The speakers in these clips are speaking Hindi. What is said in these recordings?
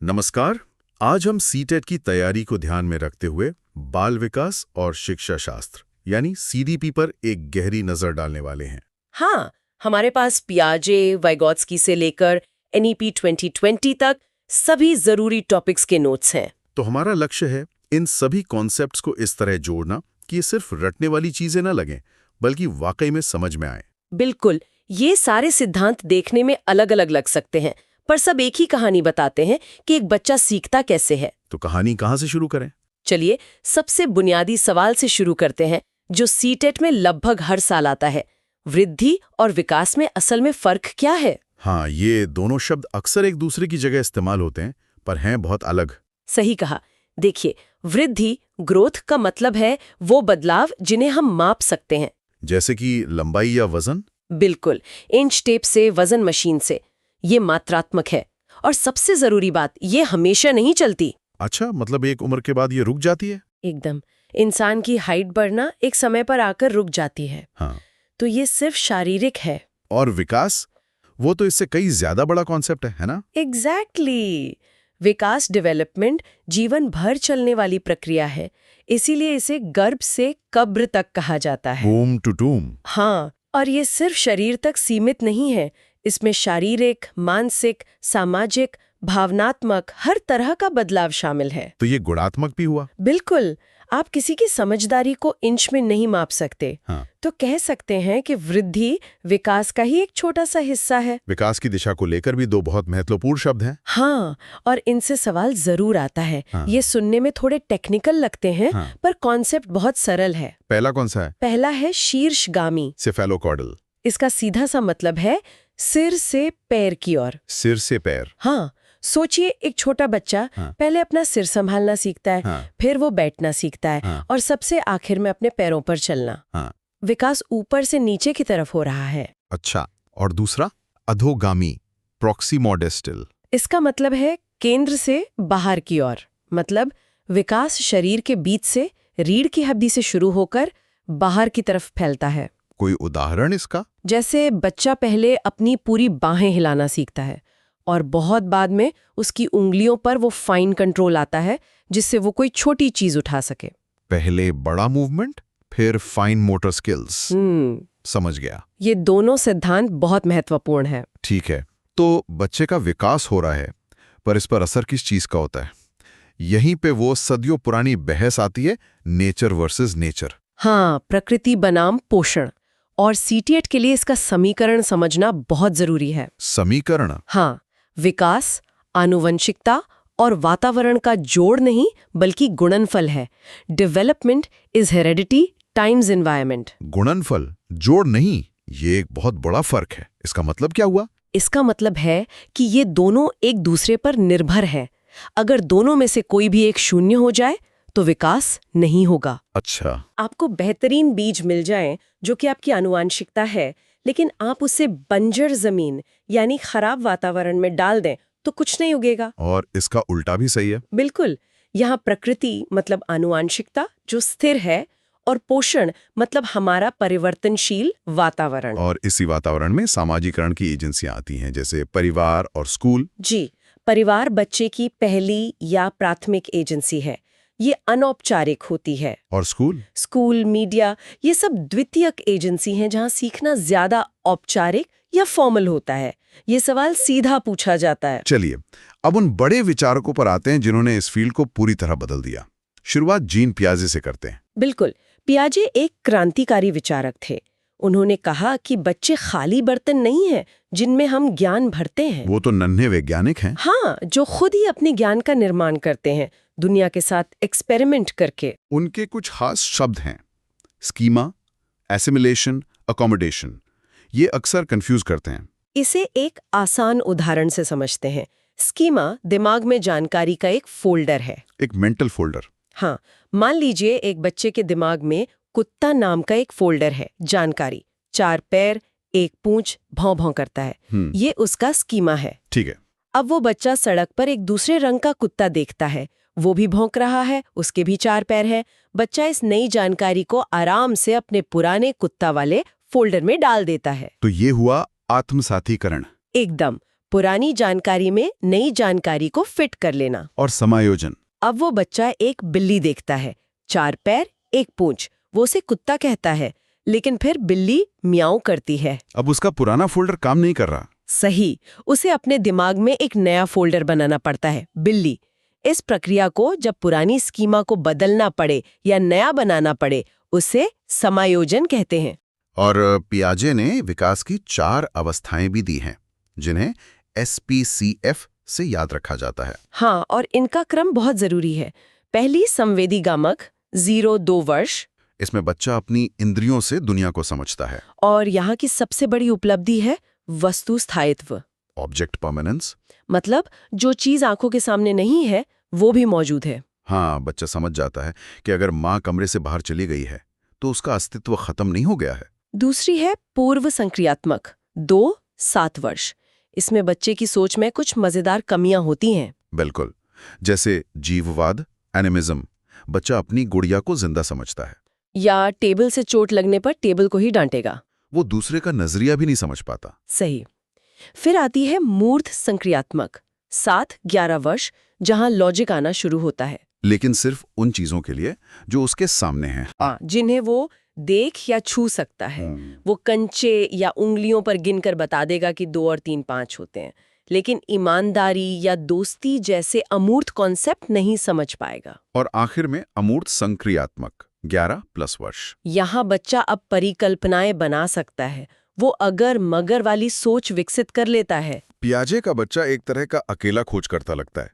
नमस्कार। आज हम सीटेट की तैयारी को ध्यान में रखते हुए बाल विकास और शिक्षा शास्त्र यानी सीडीपी पर एक गहरी नजर डालने वाले हैं। हाँ, हमारे पास पियाजे, वाइगोत्स्की से लेकर एनईपी 2020 तक सभी जरूरी टॉपिक्स के नोट्स हैं। तो हमारा लक्ष्य है इन सभी कॉन्सेप्ट्स को इस तरह जोड़ना कि ये सिर्फ रटने वाली चीजें न लगें, बल्कि वाकई में समझ में आए। बिल्कुल, ये सारे सिद्धांत देखने में अलग अलग लग सकते हैं, पर सब एक ही कहानी बताते हैं कि एक बच्चा सीखता कैसे है। तो कहानी कहाँ से शुरू करें? चलिए, सबसे बुनियादी सवाल से शुरू करते हैं, जो सीटेट में लगभग हर साल आता है। वृद्धि और विकास में असल में फर्क क्या है? हाँ, ये दोनों शब्द अक्सर एक दूसरे की जगह इस्तेमाल होते हैं, पर हैं बहुत अलग। सही कहा। देखिए, वृद्धि, ग्रोथ का मतलब है वो बदलाव जिन्हें हम माप सकते हैं। जैसे कि लंबाई या वजन। बिल्कुल, इंच टेप से, वजन मशीन से। ये मात्रात्मक है। और सबसे जरूरी बात, ये हमेशा नहीं चलती। अच्छा, मतलब एक उम्र के बाद ये रुक जाती है? एकदम। इंसान की हाइट बढ़ना एक समय पर आकर रुक जाती है। हाँ। तो ये सिर्फ शारीरिक है। और विकास, वो तो इससे कई ज्यादा बड़ा कॉन्सेप्ट है ना? एग्जैक्टली। विकास, डेवलपमेंट जीवन भर चलने वाली प्रक्रिया है। इसीलिए इसे गर्भ से कब्र तक कहा जाता है। वूम टू टूम। हाँ, और ये सिर्फ शरीर तक सीमित नहीं है। इसमें शारीरिक, मानसिक, सामाजिक, भावनात्मक हर तरह का बदलाव शामिल है। तो ये गुणात्मक भी हुआ? बिल्कुल। आप किसी की समझदारी को इंच में नहीं माप सकते। हाँ। तो कह सकते हैं कि वृद्धि विकास का ही एक छोटा सा हिस्सा है। विकास की दिशा को लेकर भी दो बहुत महत्वपूर्ण शब्द हैं। हाँ, और इनसे सवाल जरूर आता है। हाँ। ये सुनने में थोड़े टेक्निकल लगते हैं। हाँ। पर कॉन्सेप्ट बहुत सरल है। पहला कौन सा है? पहला है शीर्षगामी। सेफेलोकॉर्डल। इसका सीधा सा मतलब है सिर से पैर की ओर। सिर से पैर। हाँ, सोचिए, एक छोटा बच्चा हाँ। पहले अपना सिर संभालना सीखता है। हाँ। फिर वो बैठना सीखता है। हाँ। और सबसे आखिर में अपने पैरों पर चलना। हाँ। विकास ऊपर से नीचे की तरफ हो रहा है। अच्छा, और दूसरा? अधोगामी, प्रॉक्सिमोडेस्टल। इसका मतलब है केंद्र से बाहर की ओर। मतलब विकास शरीर के बीच से, रीढ़ की हड्डी से शुरू होकर बाहर की तरफ फैलता है। कोई उदाहरण इसका? जैसे बच्चा पहले अपनी पूरी बाहें हिलाना सीखता है और बहुत बाद में उसकी उंगलियों पर वो फाइन कंट्रोल आता है, जिससे वो कोई छोटी चीज उठा सके। पहले बड़ा मूवमेंट, फिर फाइन मोटर स्किल्स। समझ गया। ये दोनों सिद्धांत बहुत महत्वपूर्ण है। ठीक है, तो बच्चे का विकास हो रहा है, पर इस पर असर किस चीज का होता है? यहीं पे वो सदियों पुरानी बहस आती है, नेचर वर्सेस नेचर। हाँ, प्रकृति बनाम पोषण। और सीटीएट के लिए इसका समीकरण समझना बहुत जरूरी है। समीकरण? हाँ, विकास, आनुवंशिकता और वातावरण का जोड़ नहीं, बल्कि गुणनफल है। Development is heredity times environment. गुणनफल, जोड़ नहीं। ये एक बहुत बड़ा फर्क है। इसका मतलब क्या हुआ? इसका मतलब है कि ये दोनों एक दूसरे पर निर्भर हैं। अगर दोनों में से कोई भी एक शून्य हो जाए तो विकास नहीं होगा। अच्छा। आपको बेहतरीन बीज मिल जाएं, जो कि आपकी आनुवांशिकता है, लेकिन आप उसे बंजर जमीन यानी खराब वातावरण में डाल दें तो कुछ नहीं उगेगा। और इसका उल्टा भी सही है। बिल्कुल। यहाँ प्रकृति मतलब आनुवांशिकता जो स्थिर है, और पोषण मतलब हमारा परिवर्तनशील वातावरण। और इसी वातावरण में सामाजिकरण की एजेंसियां आती हैं, जैसे परिवार और स्कूल। जी, परिवार बच्चे की पहली या प्राथमिक एजेंसी है। ये अनौपचारिक होती है। और स्कूल? स्कूल, मीडिया, ये सब द्वितीयक एजेंसी हैं, जहाँ सीखना ज्यादा औपचारिक या फॉर्मल होता है। ये सवाल सीधा पूछा जाता है। चलिए, अब उन बड़े विचारकों पर आते हैं जिन्होंने इस फील्ड को पूरी तरह बदल दिया। शुरुआत जीन पियाजे से करते हैं। बिल्कुल। पियाजे एक क्रांतिकारी विचारक थे। उन्होंने कहा कि बच्चे खाली बर्तन नहीं हैं जिनमें हम ज्ञान भरते हैं। वो तो नन्हे वैज्ञानिक हैं। हाँ, जो खुद ही अपने ज्ञान का निर्माण करते हैं, दुनिया के साथ एक्सपेरिमेंट करके। उनके कुछ खास शब्द हैं: स्कीमा, एसिमिलेशन, अकोमोडेशन। ये अक्सर कंफ्यूज करते हैं। इसे एक आसान उदाहरण से समझते हैं। स्कीमा दिमाग में जानकारी का एक फोल्डर है। एक मेंटल फोल्डर। हाँ, मान लीजिए एक बच्चे के दिमाग में कुत्ता नाम का एक फोल्डर है। जानकारी, 4 पैर, 1 पूंछ, भौं भौं करता है। ये उसका स्कीमा है। ठीक है। अब वो बच्चा सड़क पर एक दूसरे रंग का कुत्ता देखता है। वो भी भौंक रहा है, उसके भी 4 पैर हैं। बच्चा इस नई जानकारी को आराम से अपने पुराने कुत्ता वाले फोल्डर में डाल देता है। तो ये हुआ आत्मसातीकरण। एकदम। पुरानी जानकारी में नई जानकारी को फिट कर लेना। और समायोजन। अब वो बच्चा एक बिल्ली देखता है, 4 पैर, 1 पूंछ। वो उसे कुत्ता कहता है, लेकिन फिर बिल्ली म्याऊ करती है। अब उसका पुराना फोल्डर काम नहीं कर रहा। सही, उसे अपने दिमाग में एक नया फोल्डर बनाना पड़ता है, बिल्ली। इस प्रक्रिया को जब पुरानी स्कीमा को बदलना पड़े या नया बनाना पड़े, उसे समायोजन कहते हैं। और पियाजे ने विकास की 4 अवस्थाएं भी दी हैं, जिन्हें SPCF से याद रखा जाता है। हाँ, और इनका क्रम बहुत जरूरी है। पहली संवेदी गामक 0-2 वर्ष। इसमें बच्चा अपनी इंद्रियों से दुनिया को समझता है। और यहाँ की सबसे बड़ी उपलब्धि है वस्तु स्थायित्व, ऑब्जेक्ट परमानेंस। मतलब जो चीज आंखों के सामने नहीं है वो भी मौजूद है। हाँ, बच्चा समझ जाता है कि अगर माँ कमरे से बाहर चली गई है तो उसका अस्तित्व खत्म नहीं हो गया है। दूसरी है पूर्व संक्रियात्मक 2-7 वर्ष। इसमें बच्चे की सोच में कुछ मजेदार कमियां होती हैं। बिल्कुल, जैसे जीववाद, एनिमिज्म। बच्चा अपनी गुड़िया को जिंदा समझता है। या टेबल से चोट लगने पर टेबल को ही डांटेगा। वो दूसरे का नजरिया भी नहीं समझ पाता। सही। फिर आती है मूर्त संक्रियात्मक 7-11 वर्ष, जहां लॉजिक आना शुरू होता है, लेकिन सिर्फ उन चीजों के लिए जो उसके सामने हैं। जिन्हें वो देख या छू सकता है। वो कंचे या उंगलियों पर गिनकर बता देगा कि 2 और 3 5 होते हैं, लेकिन ईमानदारी या दोस्ती जैसे अमूर्त कॉन्सेप्ट नहीं समझ पाएगा। और आखिर में अमूर्त संक्रियात्मक 11+ वर्ष। यहाँ बच्चा अब परिकल्पनाएं बना सकता है। वो अगर मगर वाली सोच विकसित कर लेता है। पियाजे का बच्चा एक तरह का अकेला खोज करता लगता है,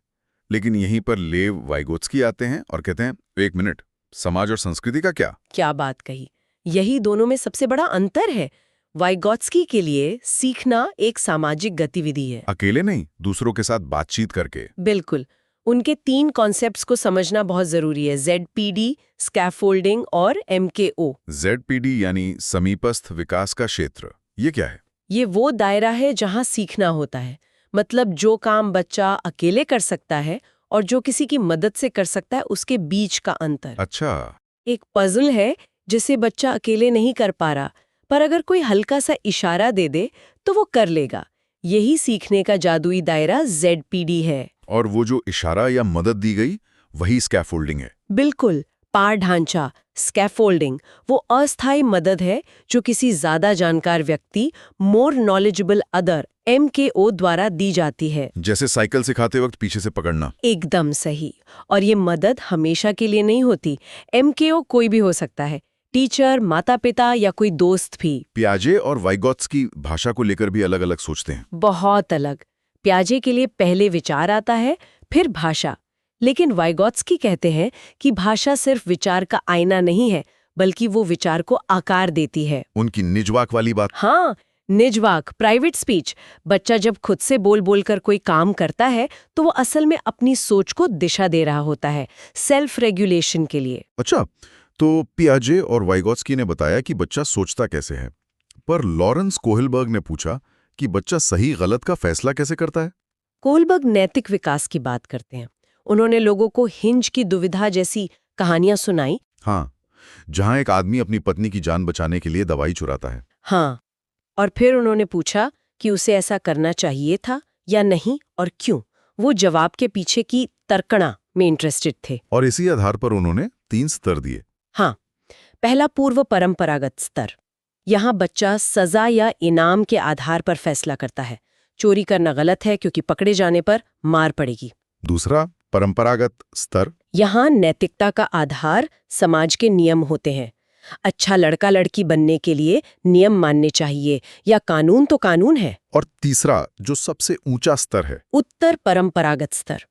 लेकिन यहीं पर लेव वाइगोत्स्की आते हैं और कहते हैं, 1 मिनट, समाज और संस्कृति का क्या? क्या बात कही। यही दोनों में सबसे बड़ा अंतर है। वाइगोत्स्की के लिए सीखना एक सामाजिक गतिविधि है, अकेले नहीं, दूसरों के साथ बातचीत करके। बिल्कुल। उनके 3 कॉन्सेप्ट्स को समझना बहुत जरूरी है, ZPD, स्कैफोल्डिंग और MKO। ZPD यानी समीपस्थ विकास का क्षेत्र। ये क्या है? ये वो दायरा है जहां सीखना होता है। मतलब जो काम बच्चा अकेले कर सकता है और जो किसी की मदद से कर सकता है, उसके बीच का अंतर। अच्छा। एक पजल है जिसे बच्चा अकेले नहीं कर पा रहा, पर अगर कोई हल्का सा इशारा दे दे तो वो कर लेगा। यही सीखने का जादुई दायरा ZPD है। और वो जो इशारा या मदद दी गई, वही स्कैफोल्डिंग है। बिल्कुल। पार ढांचा, स्कैफोल्डिंग, वो अस्थायी मदद है जो किसी ज्यादा जानकार व्यक्ति, मोर नॉलेजेबल अदर, MKO द्वारा दी जाती है। जैसे साइकिल सिखाते वक्त पीछे से पकड़ना। एकदम सही। और ये मदद हमेशा के लिए नहीं होती। MKO कोई भी हो सकता है, टीचर, माता पिता या कोई दोस्त भी। पियाजे और वाइगोत्स्की भाषा को लेकर भी अलग अलग सोचते हैं। बहुत अलग। पियाजे के लिए पहले विचार आता है, फिर भाषा। लेकिन वाइगोत्स्की कहते हैं कि भाषा सिर्फ विचार का आईना नहीं है, बल्कि वो विचार को आकार देती है। उनकी निजवाक वाली बात। हाँ, निजवाक, प्राइवेट स्पीच। बच्चा जब खुद से बोल बोल कर कोई काम करता है तो वो असल में अपनी सोच को दिशा दे रहा होता है, सेल्फ रेगुलेशन के लिए। अच्छा, तो पियाजे और वाइगोत्स्की ने बताया कि बच्चा सोचता कैसे है, पर लॉरेंस कोहलबर्ग ने पूछा कि बच्चा सही गलत का फैसला कैसे करता है। कोहलबर्ग नैतिक विकास की बात करते हैं। उन्होंने लोगों को हिंज की दुविधा जैसी कहानियां सुनाई। हाँ, जहां एक आदमी अपनी पत्नी की जान बचाने के लिए दवाई चुराता है। हाँ, और फिर उन्होंने पूछा कि उसे ऐसा करना चाहिए था या नहीं और क्यों। वो जवाब के पीछे की तर्कणा में इंटरेस्टेड थे। और इसी आधार पर उन्होंने 3 स्तर दिए। हाँ, पहला पूर्व परंपरागत स्तर। यहाँ बच्चा सजा या इनाम के आधार पर फैसला करता है। चोरी करना गलत है क्योंकि पकड़े जाने पर मार पड़ेगी। दूसरा परंपरागत स्तर। यहाँ नैतिकता का आधार समाज के नियम होते हैं। अच्छा लड़का लड़की बनने के लिए नियम मानने चाहिए, या कानून तो कानून है। और तीसरा, जो सबसे ऊंचा स्तर है, उत्तर परंपरागत स्तर।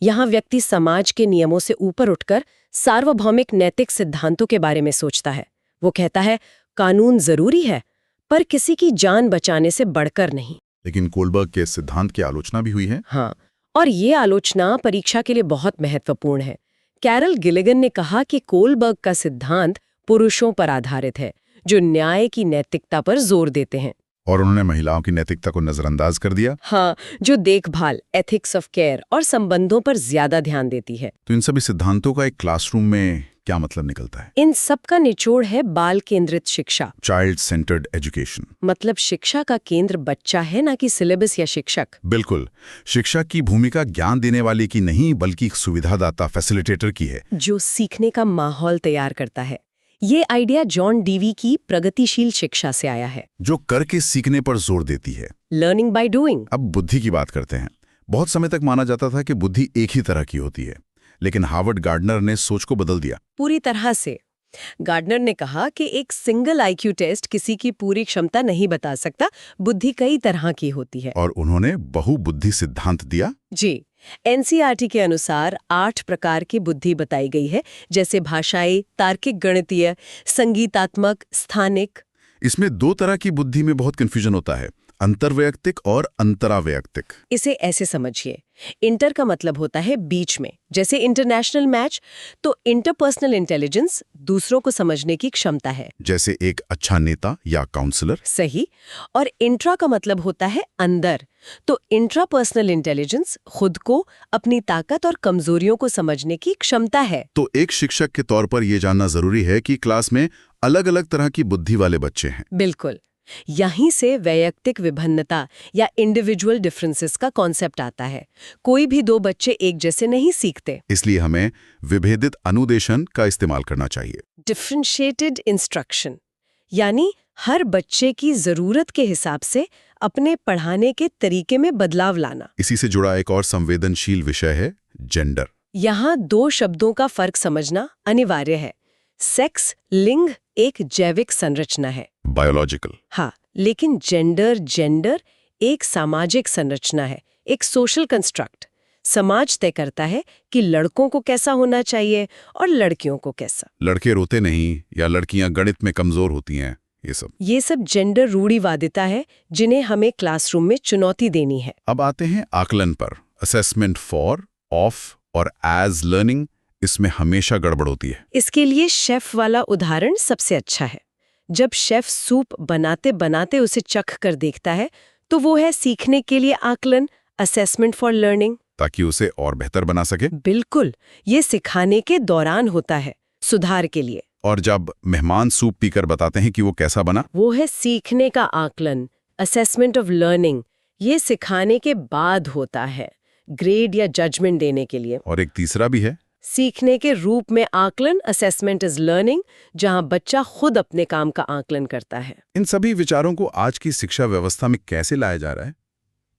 यहाँ व्यक्ति समाज के नियमों से ऊपर उठकर सार्वभौमिक नैतिक सिद्धांतों के बारे में सोचता है। वो कहता है, कानून जरूरी है, पर किसी की जान बचाने से बढ़कर नहीं। लेकिन कोहलबर्ग के सिद्धांत की आलोचना भी हुई है। हाँ, और ये आलोचना परीक्षा के लिए बहुत महत्वपूर्ण है। कैरल गिलिगन ने कहा कि कोहलबर्ग का सिद्धांत पुरुषों पर आधारित है, जो न्याय की नैतिकता पर जोर देते हैं। और उन्होंने महिलाओं की नैतिकता को नजरअंदाज कर दिया। हाँ, जो देखभाल, एथिक्स ऑफ केयर और संबंधों पर ज्यादा ध्यान देती है। तो इन सभी सिद्धांतों का एक क्लासरूम में क्या मतलब निकलता है? इन सब का निचोड़ है बाल केंद्रित शिक्षा। Child centred education. मतलब शिक्षा का केंद्र बच्चा है, ना कि सिलेबस या शिक्षक। बिल्कुल। शिक्षा की भूमिका ज्ञान देने वाले की नहीं, बल्कि सुविधादाता, फैसिलिटेटर की है, जो सीखने का माहौल तैयार करता है। ये आइडिया जॉन डीवी की प्रगतिशील शिक्षा से आया है, जो करके सीखने पर जोर देती है। Learning by doing. अब बुद्धि की बात करते हैं। बहुत समय तक माना जाता था कि बुद्धि एक ही तरह की होती है, लेकिन हार्वर्ड गार्डनर ने सोच को बदल दिया। पूरी तरह से। गार्डनर ने कहा कि एक सिंगल आईक्यू टेस्ट किसी की पूरी क्षमता नहीं बता सकता, बुद्धि कई तरह की होती है। और उन्होंने बहुबुद्धि सिद्धांत दिया। जी, एनसीईआरटी के अनुसार 8 प्रकार की बुद्धि बताई गई है, जैसे भाषाई, तार्किक, गणितीय, संगीतात्मक, स्थानिक। इसमें 2 तरह की बुद्धि में बहुत कंफ्यूजन होता है, अंतर्वैयक्तिक और अंतरावैयक्तिक। इसे ऐसे समझिए, इंटर का मतलब होता है बीच में, जैसे इंटरनेशनल मैच। तो इंटरपर्सनल इंटेलिजेंस दूसरों को समझने की क्षमता है, जैसे एक अच्छा नेता या काउंसलर। सही। और इंट्रा का मतलब होता है अंदर। तो इंट्रापर्सनल इंटेलिजेंस खुद को, अपनी ताकत और कमजोरियों को समझने की क्षमता है। तो एक शिक्षक के तौर पर यह जानना जरूरी है कि क्लास में अलग अलग तरह की बुद्धि वाले बच्चे हैं। बिल्कुल। यहीं से वैयक्तिक विभिन्नता या इंडिविजुअल डिफरेंसेस का कॉन्सेप्ट आता है। कोई भी 2 बच्चे एक जैसे नहीं सीखते। इसलिए हमें विभेदित अनुदेशन का इस्तेमाल करना चाहिए। डिफरेंशिएटेड इंस्ट्रक्शन, यानी हर बच्चे की जरूरत के हिसाब से अपने पढ़ाने के तरीके में बदलाव लाना। इसी से जुड़ा एक और संवेदनशील विषय है जेंडर। यहाँ 2 शब्दों का फर्क समझना अनिवार्य है। सेक्स, लिंग, एक जैविक संरचना है, बायोलॉजिकल। हाँ, लेकिन जेंडर एक सामाजिक संरचना है, एक सोशल कंस्ट्रक्ट। समाज तय करता है कि लड़कों को कैसा होना चाहिए और लड़कियों को कैसा। लड़के रोते नहीं या लड़कियां गणित में कमजोर होती हैं, ये सब जेंडर रूढ़िवादिता है, जिन्हें हमें क्लासरूम में चुनौती देनी है। अब आते हैं आकलन पर। असेसमेंट फॉर, ऑफ और एज लर्निंग, इसमें हमेशा गड़बड़ होती है। इसके लिए शेफ वाला उदाहरण सबसे अच्छा है। जब शेफ सूप बनाते बनाते उसे चख कर देखता है, तो वो है सीखने के लिए आकलन, असेसमेंट फॉर लर्निंग, ताकि उसे और बेहतर बना सके। बिल्कुल, ये सिखाने के दौरान होता है, सुधार के लिए। और जब मेहमान सूप पीकर बताते हैं कि वो कैसा बना, वो है सीखने का आकलन, असेसमेंट ऑफ लर्निंग। ये सिखाने के बाद होता है, ग्रेड या जजमेंट देने के लिए। और एक तीसरा भी है, सीखने के रूप में आकलन, असेसमेंट इज लर्निंग, जहां बच्चा खुद अपने काम का आकलन करता है। इन सभी विचारों को आज की शिक्षा व्यवस्था में कैसे लाया जा रहा है?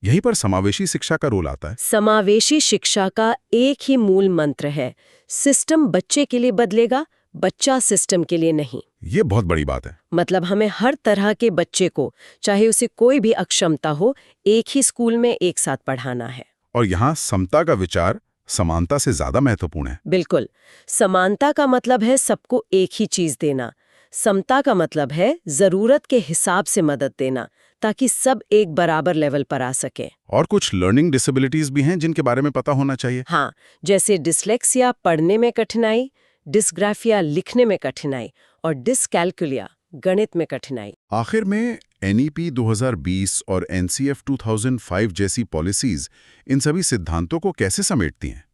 यहीं पर समावेशी शिक्षा का रोल आता है। समावेशी शिक्षा का एक ही मूल मंत्र है, सिस्टम बच्चे के लिए बदलेगा, बच्चा सिस्टम के लिए नहीं। ये बहुत बड़ी बात है। मतलब हमें हर तरह के बच्चे को, चाहे उसे कोई भी अक्षमता हो, एक ही स्कूल में एक साथ पढ़ाना है। और यहाँ समता का विचार समानता से ज्यादा महत्वपूर्ण है। बिल्कुल। समानता का मतलब है सबको एक ही चीज देना। समता का मतलब है जरूरत के हिसाब से मदद देना, ताकि सब एक बराबर लेवल पर आ सके। और कुछ लर्निंग डिसेबिलिटीज भी हैं जिनके बारे में पता होना चाहिए। हाँ, जैसे डिस्लेक्सिया पढ़ने में कठिनाई, डिस्ग्राफिया लिखने में कठिनाई और डिस्कैल्कुलिया गणित में कठिनाई। आखिर में एनईपी 2020 और एनसीएफ 2005 जैसी पॉलिसीज इन सभी सिद्धांतों को कैसे समेटती हैं?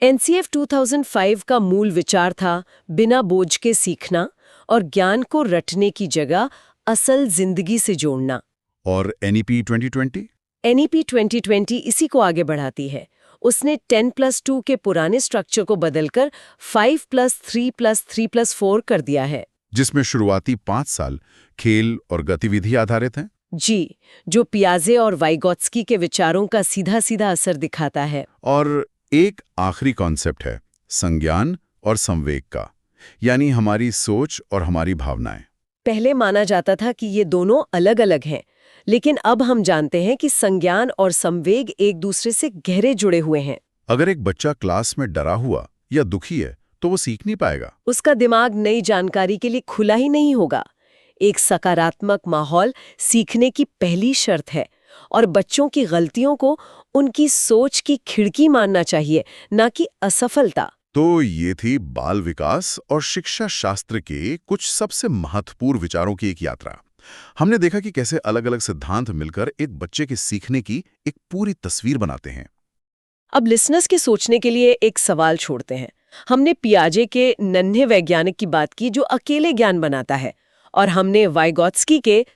एनसीएफ 2005 का मूल विचार था बिना बोझ के सीखना और ज्ञान को रटने की जगह असल जिंदगी से जोड़ना। और एनईपी 2020? एनईपी 2020 इसी को आगे बढ़ाती है। उसने 10+2 के पुराने स्ट्रक्चर को बदलकर 5+3+3+4 कर दिया है, जिसमें शुरुआती 5 साल खेल और गतिविधि आधारित हैं। जी, जो पियाजे और वाइगोत्स्की के विचारों का सीधा सीधा असर दिखाता है। और एक आखिरी कॉन्सेप्ट है संज्ञान और संवेग का, यानी हमारी सोच और हमारी भावनाएं। पहले माना जाता था कि ये दोनों अलग अलग हैं, लेकिन अब हम जानते हैं कि संज्ञान और संवेग एक दूसरे से गहरे जुड़े हुए हैं। अगर एक बच्चा क्लास में डरा हुआ या दुखी है तो वो सीख नहीं पाएगा। उसका दिमाग नई जानकारी के लिए खुला ही नहीं होगा। एक सकारात्मक माहौल सीखने की पहली शर्त है, और बच्चों की गलतियों को उनकी सोच की खिड़की मानना चाहिए, ना कि असफलता। तो ये थी बाल विकास और शिक्षा शास्त्र के कुछ सबसे महत्वपूर्ण विचारों की एक यात्रा। हमने देखा कि कैसे अलग अलग सिद्धांत मिलकर एक बच्चे के सीखने की एक पूरी तस्वीर बनाते हैं। अब लिसनर्स के सोचने के लिए एक सवाल छोड़ते हैं। हमने पियाजे के नन्हे वैज्ञानिक की बात की जो अकेले ज्ञान बनाता है, और हमने वाइगॉत्स्की के